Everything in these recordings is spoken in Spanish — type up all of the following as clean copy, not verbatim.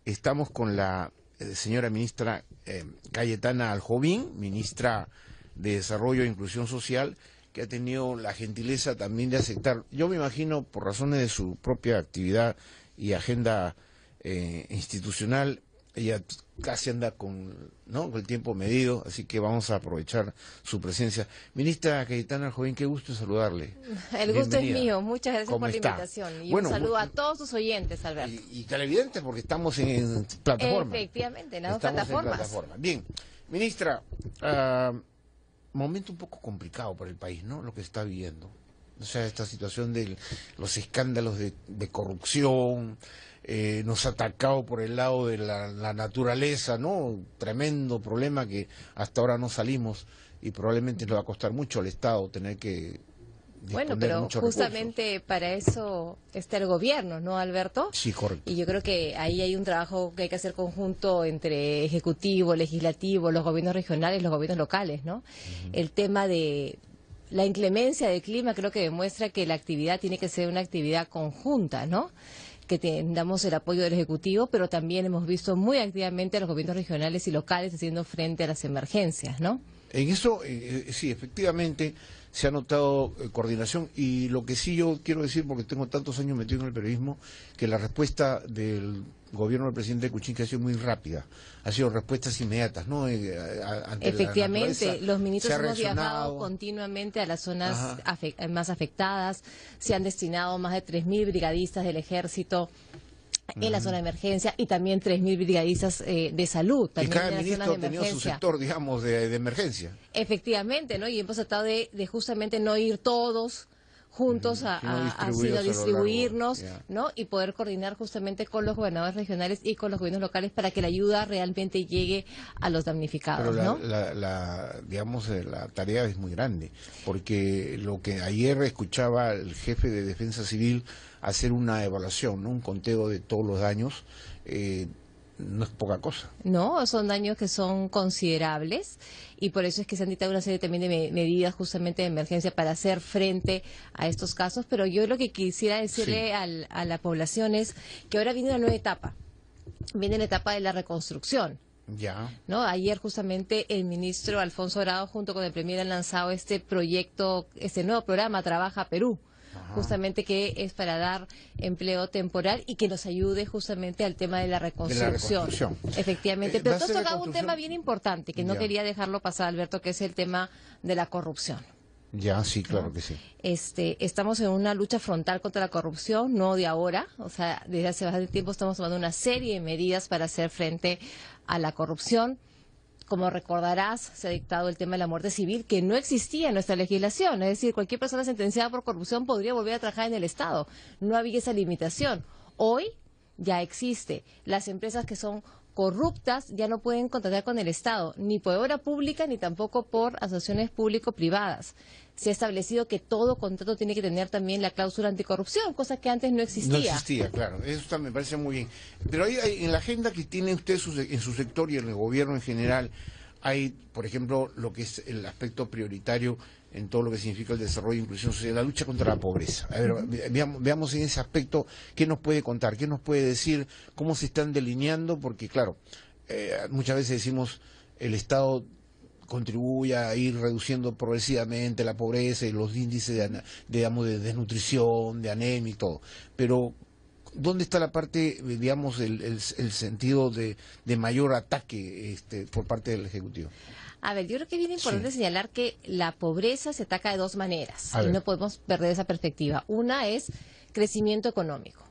estamos con la señora ministra Cayetana Aljobin, ministra de Desarrollo e Inclusión Social, que ha tenido la gentileza también de aceptar. Yo me imagino, por razones de su propia actividad y agenda institucional, ella casi anda con el tiempo medido, así que vamos a aprovechar su presencia. Ministra Cayetana Aljobin, qué gusto saludarle. El gusto es mío, muchas gracias por la invitación. Y un saludo a todos sus oyentes, Alberto. Y televidentes, porque estamos en plataforma. Efectivamente, en las dos plataformas. Bien, ministra, momento un poco complicado para el país, ¿no? Lo que está viviendo. O sea, esta situación de los escándalos de corrupción, nos ha atacado por el lado de la naturaleza, ¿no? Tremendo problema que hasta ahora no salimos y probablemente le va a costar mucho al Estado tener que Bueno, pero justamente recursos. Para eso está el gobierno, ¿no, Alberto? Sí, correcto. Y yo creo que ahí hay un trabajo que hay que hacer conjunto entre Ejecutivo, Legislativo, los gobiernos regionales, los gobiernos locales, ¿no? El tema de la inclemencia del clima creo que demuestra que la actividad tiene que ser una actividad conjunta, ¿no? Que tengamos el apoyo del Ejecutivo, pero también hemos visto muy activamente a los gobiernos regionales y locales haciendo frente a las emergencias, ¿no? En eso, sí, efectivamente, se ha notado coordinación, y lo que sí yo quiero decir, porque tengo tantos años metido en el periodismo, que la respuesta del gobierno del presidente Kuczynski ha sido muy rápida, ha sido respuestas inmediatas, ¿no? Ante efectivamente, los ministros hemos viajado continuamente a las zonas más afectadas, se han destinado más de 3.000 brigadistas del ejército en la zona de emergencia y también 3.000 brigadistas de salud. También y cada ministro ha tenido su sector, digamos, de emergencia. Efectivamente, ¿no? Y hemos tratado de justamente no ir todos juntos sino distribuirnos, ¿no? Y poder coordinar justamente con los gobernadores regionales y con los gobiernos locales para que la ayuda realmente llegue a los damnificados, pero ¿no? digamos, la tarea es muy grande, porque lo que ayer escuchaba el jefe de Defensa Civil hacer una evaluación, ¿no? Un conteo de todos los daños, no es poca cosa. No, son daños que son considerables y por eso es que se han dictado una serie también de medidas justamente de emergencia para hacer frente a estos casos. Pero yo lo que quisiera decirle a la población es que ahora viene una nueva etapa, viene la etapa de la reconstrucción. Ya. ¿No? Ayer justamente el ministro Alfonso Horado junto con el premier han lanzado este proyecto, este nuevo programa Trabaja Perú. Justamente que es para dar empleo temporal y que nos ayude justamente al tema de la reconstrucción. Efectivamente, pero tú has tocado un tema bien importante que no quería dejarlo pasar, Alberto, que es el tema de la corrupción. Ya, sí, claro que sí. Estamos en una lucha frontal contra la corrupción, no de ahora, o sea, desde hace bastante tiempo estamos tomando una serie de medidas para hacer frente a la corrupción. Como recordarás, se ha dictado el tema de la muerte civil, que no existía en nuestra legislación. Es decir, cualquier persona sentenciada por corrupción podría volver a trabajar en el Estado. No había esa limitación. Hoy ya existe. Las empresas que son corruptas ya no pueden contratar con el Estado, ni por obra pública, ni tampoco por asociaciones público-privadas. Se ha establecido que todo contrato tiene que tener también la cláusula anticorrupción, cosa que antes no existía. No existía, claro. Eso me parece muy bien. Pero ahí en la agenda que tiene usted en su sector y en el gobierno en general, hay, por ejemplo, lo que es el aspecto prioritario en todo lo que significa el desarrollo e inclusión social, la lucha contra la pobreza. A ver, veamos en ese aspecto qué nos puede contar, qué nos puede decir, cómo se están delineando, porque claro, muchas veces decimos el Estado contribuye a ir reduciendo progresivamente la pobreza y los índices de desnutrición, de anemia y todo, pero ¿dónde está la parte, digamos, el sentido de mayor ataque por parte del Ejecutivo? A ver, yo creo que es bien importante señalar que la pobreza se ataca de dos maneras y no podemos perder esa perspectiva. Una es crecimiento económico.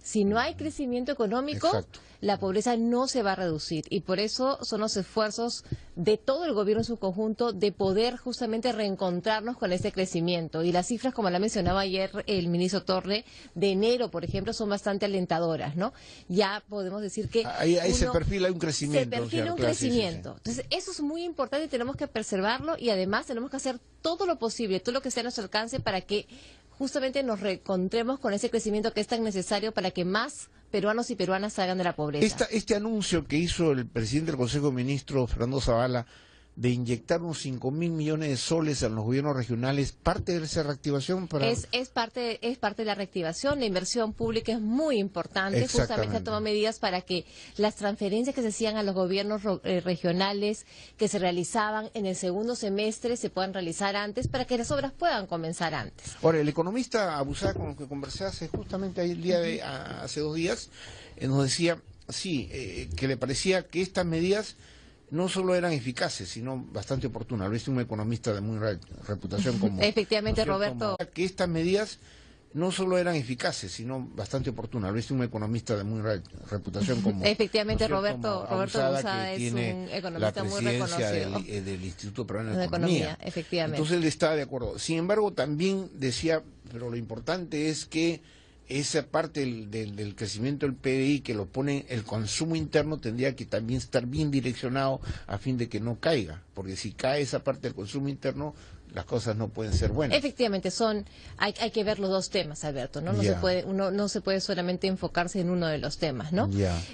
Si no hay crecimiento económico, la pobreza no se va a reducir y por eso son los esfuerzos de todo el gobierno en su conjunto de poder justamente reencontrarnos con ese crecimiento. Y las cifras, como la mencionaba ayer el ministro Torre, de enero, por ejemplo, son bastante alentadoras, ¿no? Ya podemos decir que ahí se perfila un crecimiento. Se perfila un crecimiento. Sí. Entonces, eso es muy importante y tenemos que preservarlo y además tenemos que hacer todo lo posible, todo lo que esté a nuestro alcance para que justamente nos reencontremos con ese crecimiento que es tan necesario para que más peruanos y peruanas salgan de la pobreza. Este anuncio que hizo el presidente del Consejo de Ministros, Fernando Zavala, de inyectar unos 5.000 millones de soles a los gobiernos regionales, parte de esa reactivación para... Es parte de la reactivación. La inversión pública es muy importante. Justamente se toman medidas para que las transferencias que se hacían a los gobiernos regionales que se realizaban en el segundo semestre se puedan realizar antes, para que las obras puedan comenzar antes. Ahora, el economista Abusada, con el que conversé justamente hace 2 días, nos decía, sí, que le parecía que estas medidas no solo eran eficaces, sino bastante oportunas. Lo dice un economista de muy reputación como... Efectivamente, ¿no Roberto. Que estas medidas no solo eran eficaces, sino bastante oportunas. Lo dice un economista de muy reputación como... Efectivamente, ¿no Roberto Abusada es un economista muy reconocido. Del Instituto Peruano de Economía. Efectivamente. Entonces él está de acuerdo. Sin embargo, también decía, pero lo importante es que esa parte del crecimiento del PBI que lo pone el consumo interno tendría que también estar bien direccionado a fin de que no caiga, porque si cae esa parte del consumo interno, las cosas no pueden ser buenas. Efectivamente, hay que ver los dos temas, Alberto, ¿no? Uno no se puede solamente enfocarse en uno de los temas, ¿no?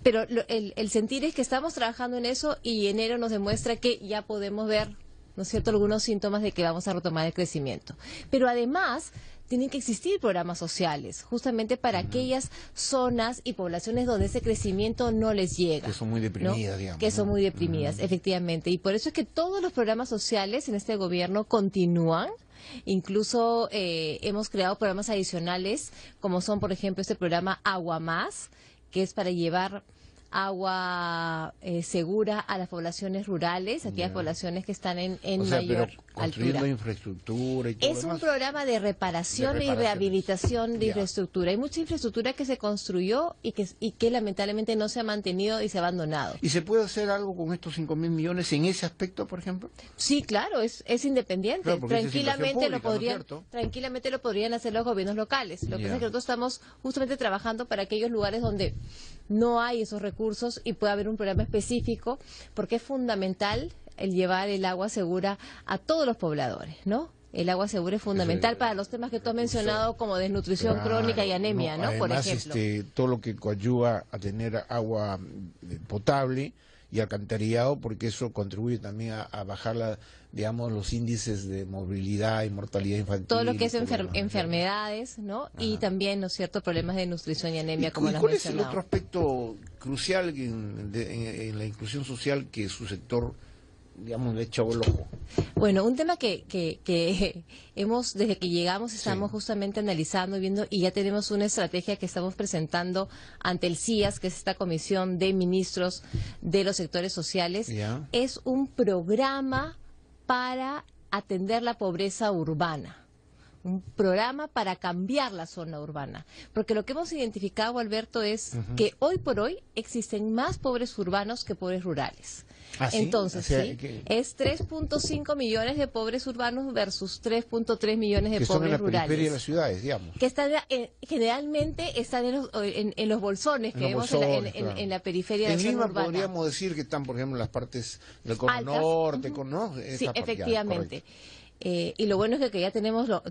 Pero el sentir es que estamos trabajando en eso, y enero nos demuestra que ya podemos ver, ¿no es cierto?, algunos síntomas de que vamos a retomar el crecimiento. Pero además tienen que existir programas sociales, justamente para aquellas zonas y poblaciones donde ese crecimiento no les llega. Que son muy deprimidas, ¿no? digamos. Que son muy deprimidas, efectivamente. Y por eso es que todos los programas sociales en este gobierno continúan. Incluso hemos creado programas adicionales, como son, por ejemplo, este programa Agua Más, que es para llevar agua segura a las poblaciones rurales, aquellas poblaciones que están en mayor construyendo altura. Infraestructura y todo Es un programa de reparación y rehabilitación de infraestructura. Hay mucha infraestructura que se construyó y que lamentablemente no se ha mantenido y se ha abandonado. ¿Y se puede hacer algo con estos 5.000 millones en ese aspecto, por ejemplo? Sí, claro, es independiente. Claro, tranquilamente pública, tranquilamente lo podrían hacer los gobiernos locales. Lo que pasa es que nosotros estamos justamente trabajando para aquellos lugares donde no hay esos recursos y puede haber un programa específico, porque es fundamental el llevar el agua segura a todos los pobladores, ¿no? El agua segura es fundamental para los temas que tú has mencionado, como desnutrición crónica y anemia, ¿no? Además, por ejemplo. Todo lo que coadyuva a tener agua potable y alcantarillado, porque eso contribuye también a bajar digamos, los índices de movilidad y mortalidad infantil. Todo lo que es enfermedades, ¿no? Ajá. Y también, ¿no es cierto?, problemas de nutrición y anemia, como lo has mencionado. ¿Cuál es el otro aspecto crucial en la inclusión social que su sector, digamos, le echa el ojo? Bueno, un tema que hemos, desde que llegamos, estamos justamente analizando y viendo, y ya tenemos una estrategia que estamos presentando ante el CIAS, que es esta comisión de ministros de los sectores sociales. Es un programa para atender la pobreza urbana. Un programa para cambiar la zona urbana. Porque lo que hemos identificado, Alberto, es que hoy por hoy existen más pobres urbanos que pobres rurales. ¿Ah, sí? Entonces, es 3.5 millones de pobres urbanos versus 3.3 millones de pobres rurales. Que son en la periferia de las ciudades, digamos. Que están, generalmente están en los bolsones que vemos en la periferia de la zona urbana. En Lima podríamos decir que están, por ejemplo, en las partes del cono norte, ¿no? Sí, efectivamente. Y lo bueno es que ya tenemos la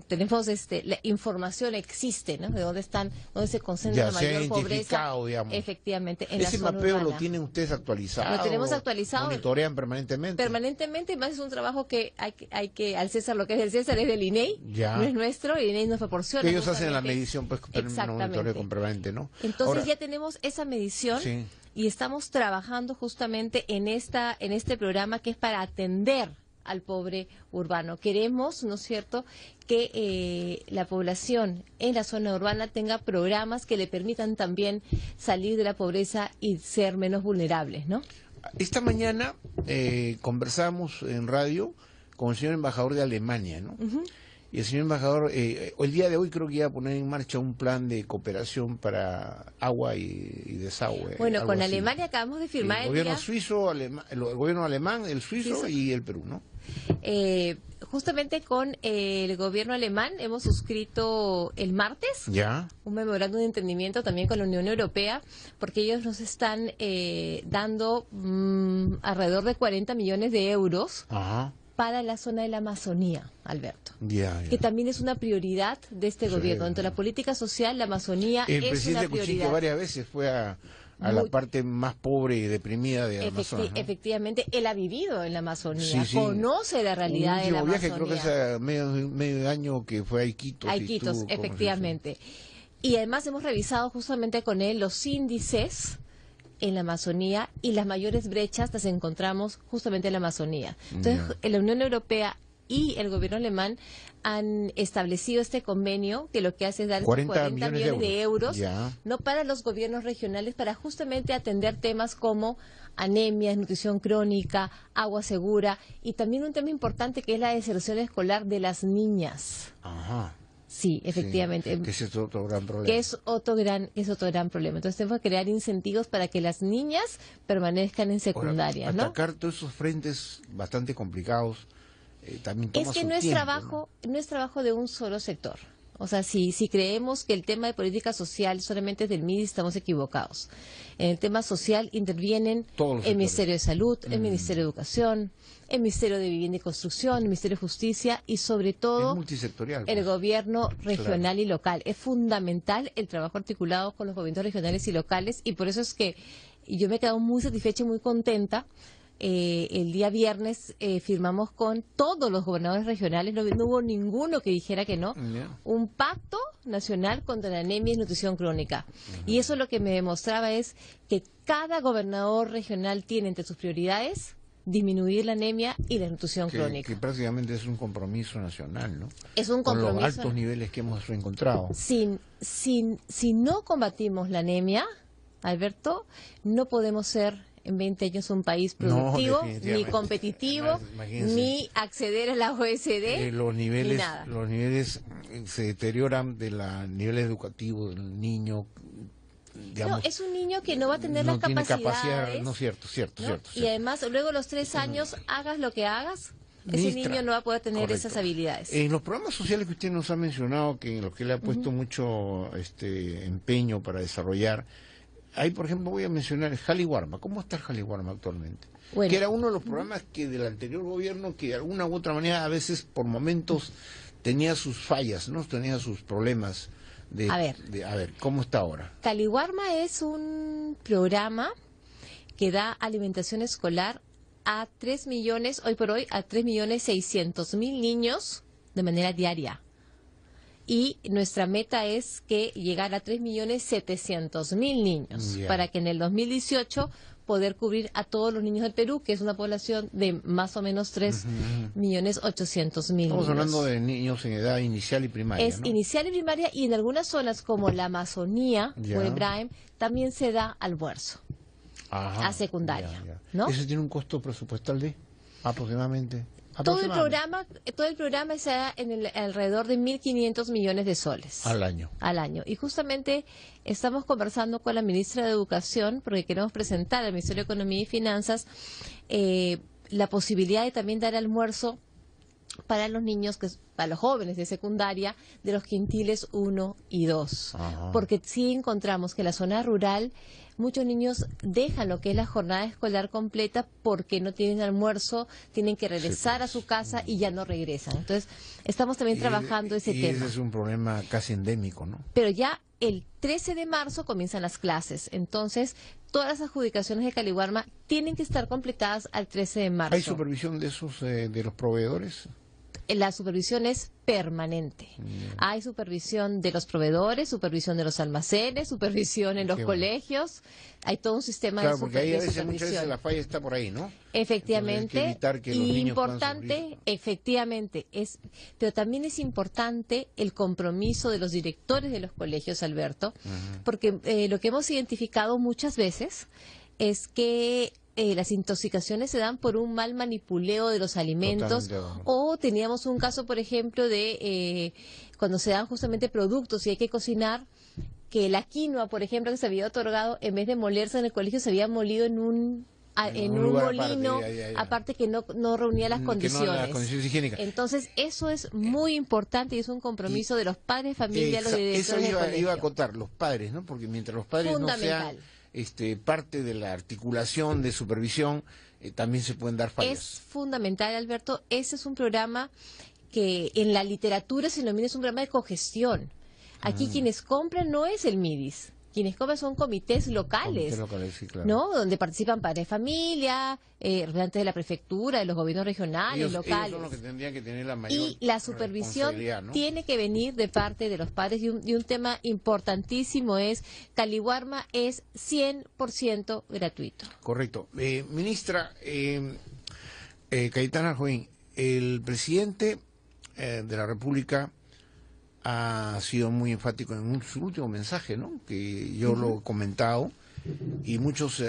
información existe, ¿no? De dónde se concentra la mayor pobreza. Digamos. Efectivamente, en la ese zona mapeo urbana. ¿Lo tienen ustedes actualizado? Lo tenemos actualizado. ¿Monitorean permanentemente? Permanentemente, más es un trabajo que hay que al César, lo que es del César es del INEI, no es nuestro, y el INEI nos proporciona. Que ellos hacen la medición, pues, monitoreo permanente, ¿no? Entonces ahora, ya tenemos esa medición. Sí. Y estamos trabajando justamente en este programa que es para atender al pobre urbano. Queremos, ¿no es cierto?, que la población en la zona urbana tenga programas que le permitan también salir de la pobreza y ser menos vulnerables, ¿no? Esta mañana conversamos en radio con el señor embajador de Alemania, ¿no? Y el señor embajador, el día de hoy creo que iba a poner en marcha un plan de cooperación para agua y desagüe. Bueno, con Alemania acabamos de firmar el gobierno suizo, el gobierno alemán, el suizo y el Perú, ¿no? Justamente con el gobierno alemán hemos suscrito el martes un memorándum de entendimiento también con la Unión Europea, porque ellos nos están dando alrededor de 40 millones de euros. Para la zona de la Amazonía, Alberto. Que también es una prioridad de este gobierno. Dentro de la política social, la Amazonía es una prioridad. El presidente Kuczynski varias veces fue a a la parte más pobre y deprimida de Amazonas, ¿no? Efectivamente, él ha vivido en la Amazonía, Sí, sí. conoce la realidad de la Un viaje, Amazonía. creo que es a medio de año que fue a Iquitos. A Iquitos, efectivamente. Y además hemos revisado justamente con él los índices en la Amazonía y las mayores brechas las encontramos justamente en la Amazonía. Entonces, la Unión Europea y el gobierno alemán han establecido este convenio que lo que hace es dar 40 millones de euros no para los gobiernos regionales, para justamente atender temas como anemia, nutrición crónica, agua segura y también un tema importante que es la deserción escolar de las niñas. Ajá. Sí, efectivamente. Sí, que ese es otro gran problema. Que es otro gran problema. Entonces tenemos que crear incentivos para que las niñas permanezcan en secundaria. Ahora, atacar todos esos frentes bastante complicados también toma es que su no es tiempo, trabajo, no es trabajo de un solo sector. O sea, si creemos que el tema de política social solamente es del MIDI, estamos equivocados. En el tema social intervienen el Ministerio de Salud, el Ministerio de Educación, el Ministerio de Vivienda y Construcción, el Ministerio de Justicia y sobre todo el gobierno regional y local. Es fundamental el trabajo articulado con los gobiernos regionales y locales y por eso es que yo me he quedado muy satisfecha y muy contenta. El día viernes firmamos con todos los gobernadores regionales, no hubo ninguno que dijera que no, un pacto nacional contra la anemia y nutrición crónica. Y eso lo que me demostraba es que cada gobernador regional tiene entre sus prioridades disminuir la anemia y la nutrición crónica. Que prácticamente es un compromiso nacional, ¿no? Es un compromiso. Con los altos niveles que hemos encontrado. Si no combatimos la anemia, Alberto, no podemos ser en 20 años un país productivo, ni competitivo, ni acceder a la OECD, ni nada. Los niveles se deterioran del nivel educativo del niño. Digamos, no, es un niño que no va a tener las capacidades. No, cierto. Y además, luego de los 3 años, hagas lo que hagas, ese niño no va a poder tener esas habilidades. En los programas sociales que usted nos ha mencionado, que en los que le ha puesto mucho empeño para desarrollar, ahí, por ejemplo, voy a mencionar el Jaliwarma. ¿Cómo está el Jaliwarma actualmente? Bueno, que era uno de los programas que del anterior gobierno, que de alguna u otra manera, a veces, por momentos, tenía sus fallas, ¿no? Tenía sus problemas. A ver, ¿cómo está ahora? Jaliwarma es un programa que da alimentación escolar a 3 millones, hoy por hoy, a 3.600.000 niños de manera diaria. Y nuestra meta es que llegar a 3.700.000 niños para que en el 2018 poder cubrir a todos los niños del Perú, que es una población de más o menos 3.800.000 niños. Estamos hablando de niños en edad inicial y primaria, Es inicial y primaria y en algunas zonas como la Amazonía o Ibrahim también se da almuerzo a secundaria. ¿No? ¿Eso tiene un costo presupuestal de aproximadamente? Todo el programa está en alrededor de 1.500 millones de soles. Al año. Y justamente estamos conversando con la ministra de Educación, porque queremos presentar al Ministerio de Economía y Finanzas la posibilidad de también dar almuerzo para los niños, para los jóvenes de secundaria, de los quintiles 1 y 2. Porque sí encontramos que en la zona rural muchos niños dejan lo que es la jornada escolar completa porque no tienen almuerzo, tienen que regresar a su casa y ya no regresan. Entonces, estamos también trabajando ese tema. Ese es un problema casi endémico, ¿no? Pero ya el 13 de marzo comienzan las clases. Entonces, todas las adjudicaciones de Jaliwarma tienen que estar completadas al 13 de marzo. ¿Hay supervisión de esos de los proveedores? La supervisión es permanente. Hay supervisión de los proveedores, supervisión de los almacenes, supervisión en los colegios. Hay todo un sistema de supervisión. Porque ahí muchas veces la falla está por ahí, ¿no? Efectivamente. Hay que evitar que los niños importante, efectivamente, pero también es importante el compromiso de los directores de los colegios, Alberto, porque lo que hemos identificado muchas veces es que las intoxicaciones se dan por un mal manipuleo de los alimentos o teníamos un caso, por ejemplo, de cuando se dan justamente productos y hay que cocinar, que la quinoa, por ejemplo, que se había otorgado, en vez de molerse en el colegio, se había molido en un molino, aparte que no reunía las condiciones. Las condiciones higiénicas. Entonces, eso es muy importante y es un compromiso de los padres de familia, los directores de colegio. Eso iba a acotar, los padres, ¿no? Porque mientras los padres no sean parte de la articulación de supervisión, también se pueden dar fallas. Es fundamental, Alberto. Ese es un programa que en la literatura se denomina, es un programa de cogestión. Aquí quienes compran no es el MIDIS, quienes son comités locales, Sí, claro. ¿no? Donde participan padres de familia, representantes de la prefectura, de los gobiernos regionales, locales. Ellos son los que tendrían que tener la mayor Y la supervisión responsabilidad, ¿no? tiene que venir de parte de los padres. Y un tema importantísimo es, Caliwarma es 100% gratuito. Correcto. Ministra Cayetana Arjovín, el presidente de la República ha sido muy enfático en su último mensaje, ¿no? Que yo lo he comentado, y muchos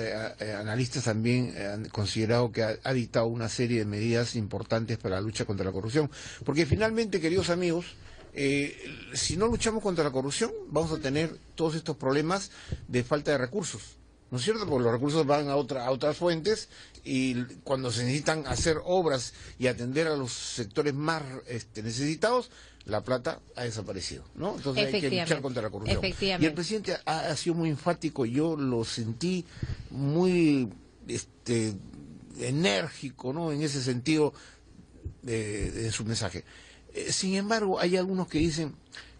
analistas también han considerado que ha dictado una serie de medidas importantes para la lucha contra la corrupción. Porque finalmente, queridos amigos, si no luchamos contra la corrupción, vamos a tener todos estos problemas de falta de recursos, ¿no es cierto? Porque los recursos van a otras fuentes, y cuando se necesitan hacer obras y atender a los sectores más necesitados, la plata ha desaparecido, ¿no? Entonces hay que luchar contra la corrupción. Y el presidente ha sido muy enfático, yo lo sentí muy enérgico, ¿no? En ese sentido de su mensaje. Sin embargo, hay algunos que dicen,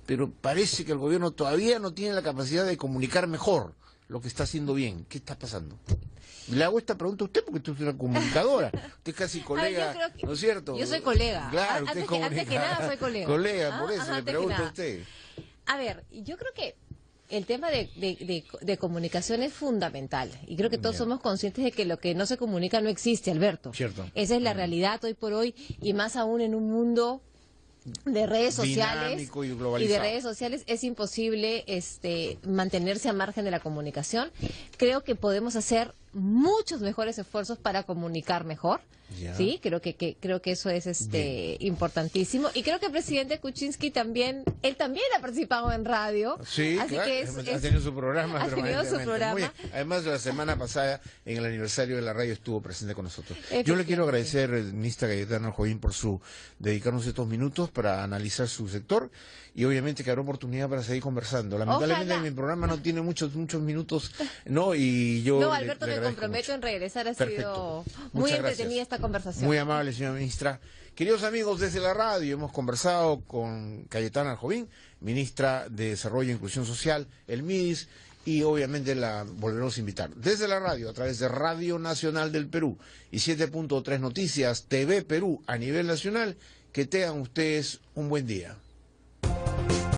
pero parece que el gobierno todavía no tiene la capacidad de comunicar mejor lo que está haciendo bien. ¿Qué está pasando? Le hago esta pregunta a usted porque usted es una comunicadora. Usted es casi colega, ¿no es cierto? Yo soy colega. Claro, usted es antes que nada soy colega. Colega, por eso le pregunto a usted. A ver, yo creo que el tema de comunicación es fundamental. Y creo que todos somos conscientes de que lo que no se comunica no existe, Alberto. Cierto. Esa es la realidad hoy por hoy, y más aún en un mundo de redes sociales y de redes sociales es imposible mantenerse a margen de la comunicación. Creo que podemos hacer muchos mejores esfuerzos para comunicar mejor. Sí, creo que eso es importantísimo, y creo que el presidente Kuczynski también ha participado en radio. Sí, así claro, que ha tenido su programa. Muy bien. Además, la semana pasada, en el aniversario de la radio, estuvo presente con nosotros. Yo le quiero agradecer, ministra Cayetana Arjovín, por dedicarnos estos minutos para analizar su sector, y obviamente que habrá oportunidad para seguir conversando. Lamentablemente mi programa no tiene muchos minutos, ¿no? Y yo no, Alberto, le me comprometo mucho en regresar. Perfecto. Sido muy Muchas entretenida gracias. esta conversación. Muy amable, señora ministra. Queridos amigos, desde la radio hemos conversado con Cayetana Arjovín, ministra de Desarrollo e Inclusión Social, el MIDIS, y obviamente la volveremos a invitar. Desde la radio, a través de Radio Nacional del Perú y 7.3 Noticias, TV Perú a nivel nacional, que tengan ustedes un buen día.